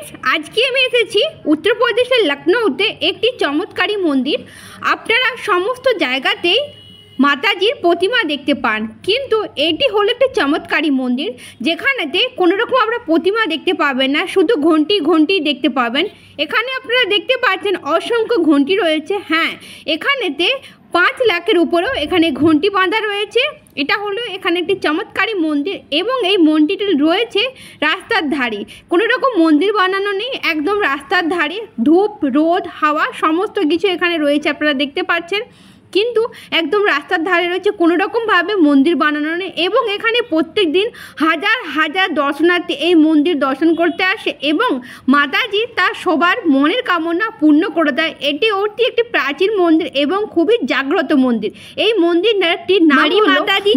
Friends आज की আমি এসেছি উত্তরপ্রদেশের লখনৌতে একটি চমৎকারী মন্দির। আপনারা সমস্ত জায়গাতেই মাতাজির প্রতিমা দেখতে পান, কিন্তু এটি হলো একটি চমৎকারী মন্দির যেখানেতে কোনো রকম আপনারা প্রতিমা দেখতে পাবেন না, শুধু ঘন্টি দেখতে পাবেন। এখানে আপনারা দেখতে পাচ্ছেন অসংখ্য ঘন্টি রয়েছে। হ্যাঁ, এখানেতে 5 লাখের উপরেও এখানে ঘন্টি বাঁধা রয়েছে। এটা হলো এখানে একটি চমৎকারী মন্দির এবং এই মন্দিরটি রয়েছে রাস্তার ধারে। কোনো রকম মন্দির বানানো নেই, একদম রাস্তার ধারে। ধূপ, রোদ, হাওয়া সমস্ত কিছু এখানে রয়েছে, আপনারা দেখতে পাচ্ছেন, কিন্তু একদম রাস্তার ধারে রয়েছে। কোনো রকমভাবে মন্দির বানানো নেই এবং এখানে প্রত্যেক দিন হাজার হাজার দর্শনার্থী এই মন্দির দর্শন করতে আসে এবং মাতাজি তার সবার মনের কামনা পূর্ণ করে দেয়। এটি একটি প্রাচীন মন্দির এবং খুবই জাগ্রত মন্দির। এই মন্দিরটির নাম মাতাজি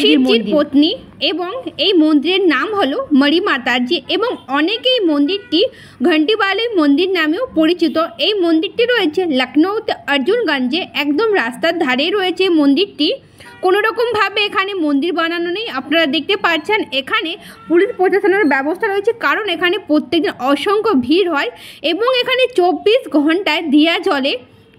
শিবজির পত্নী এবং এই মন্দিরের নাম হলো মরি মাতাজি এবং অনেকেই মন্দিরটি ঘন্টিবালি মন্দির নামেও পরিচিত। এই মন্দিরটি রয়েছে লখনৌতে অর্জুনগঞ্জে, একদম রাস্তার ধারেই রয়েছে মন্দিরটি। কোনো রকমভাবে এখানে মন্দির বানানো নেই, আপনারা দেখতে পাচ্ছেন। এখানে পুলিশ প্রশাসনের ব্যবস্থা রয়েছে, কারণ এখানে প্রত্যেকদিন অসংখ্য ভিড় হয় এবং এখানে 24 ঘন্টায় দিয়া জ্বলে,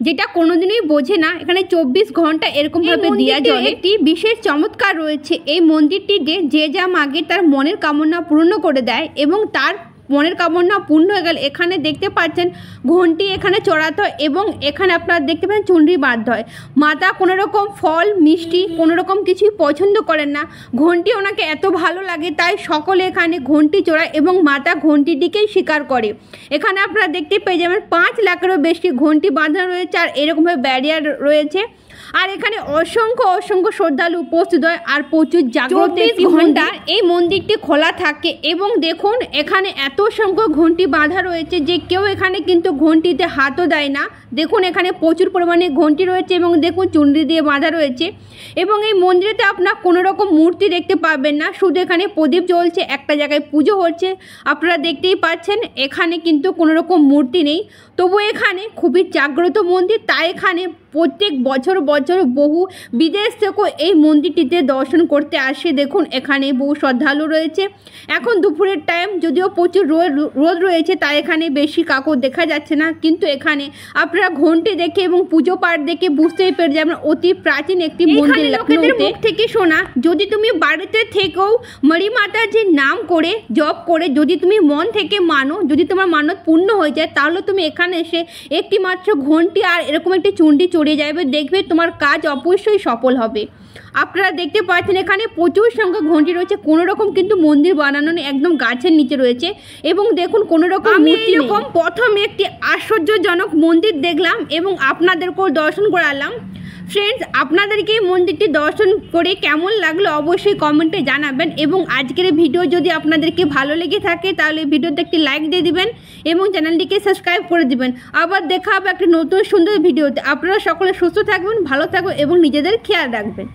যেটা কোনোদিনই বোঝে না। এখানে 24 ঘন্টা এরকমভাবে দিয়া জ্বলে। একটি বিশেষ চমৎকার রয়েছে এই মন্দিরটিতে, যে যা মাগে তার মনের কামনা পূর্ণ করে দেয় এবং তার মনের কামনা পূর্ণ হয়ে গেল। এখানে দেখতে পাচ্ছেন ঘন্টি এখানে চড়াতে হয় এবং এখানে আপনারা দেখতে পাচ্ছেন চুনরি বাঁধতে হয়। মাতা কোনো রকম ফল মিষ্টি কোনো রকম কিছুই পছন্দ করেন না, ঘন্টি ওনাকে এত ভালো লাগে, তাই সকলে এখানে ঘন্টি চড়ায় এবং মাতা ঘন্টিটিকেই স্বীকার করে। এখানে আপনারা দেখতে পেয়ে যাবেন 5 লাখেরও বেশি ঘন্টি বাঁধানো রয়েছে আর এরকমভাবে ব্যারিয়ার রয়েছে। আর এখানে অসংখ্য শ্রদ্ধালু উপস্থিত হয় আর প্রচুর জাগ্রত ঘন্টা এই মন্দিরটি খোলা থাকে। এবং দেখুন এখানে এত সংখ্যক ঘন্টি বাঁধা রয়েছে যে কেউ এখানে কিন্তু ঘন্টিতে হাতও দেয় না। দেখুন এখানে প্রচুর পরিমাণে ঘন্টি রয়েছে এবং দেখুন চুনরি দিয়ে বাঁধা রয়েছে। এবং এই মন্দিরেতে আপনার কোনো রকম মূর্তি দেখতে পাবেন না, শুধু এখানে প্রদীপ জ্বলছে, একটা জায়গায় পুজো হচ্ছে, আপনারা দেখতেই পাচ্ছেন। এখানে কিন্তু কোনো রকম মূর্তি নেই, তবু এখানে খুবই জাগ্রত মন্দির, তাই এখানে প্রত্যেক বছর বহু বিদেশ থেকেও এই মন্দিরটিতে দর্শন করতে আসে। দেখুন এখানে বহু শ্রদ্ধালু রয়েছে। এখন দুপুরের টাইম, যদিও প্রচুর রোদ রয়েছে, তাই এখানে বেশি কাউকে দেখা যাচ্ছে না, কিন্তু এখানে আপনারা ঘন্টি দেখে এবং পুজো পাঠ দেখে বুঝতেই পেরে যাবেন অতি প্রাচীন একটি মন্দির। লোকেদের মুখ থেকে শোনা, যদি তুমি বাড়িতে থেকেও মরি মাতাজির নাম করে জপ করে যদি তুমি মন থেকে মানো, যদি তোমার মানত পূর্ণ হয়ে যায়, তাহলে তুমি এখানে এসে একটি মাত্র ঘন্টি আর এরকম একটি চুনটি চড়িয়ে যাবে, দেখবে তোমার কাজ অবশ্যই সফল হবে। আপনারা দেখতে পাচ্ছেন এখানে প্রচুর সংখ্যক ঘন্টি রয়েছে, কোনো রকম কিন্তু মন্দির বানানো নেই, একদম গাছের নিচে রয়েছে। এবং দেখুন কোনো রকম মূর্তি নেই। প্রথমে একটি আশ্চর্যজনক মন্দির দেখলাম এবং আপনাদেরকেও দর্শন করালাম। ফ্রেন্ডস, আপনাদেরকে এই মন্দিরটি দর্শন করে কেমন লাগলো অবশ্যই কমেন্টে জানাবেন। এবং আজকের ভিডিও যদি আপনাদেরকে ভালো লেগে থাকে তাহলে ভিডিওতে একটি লাইক দিয়ে দিবেন এবং চ্যানেলটিকে সাবস্ক্রাইব করে দিবেন। আবার দেখা হবে একটা নতুন সুন্দর ভিডিওতে। আপনারা সকলে সুস্থ থাকবেন, ভালো থাকবেন এবং নিজেদের খেয়াল রাখবেন।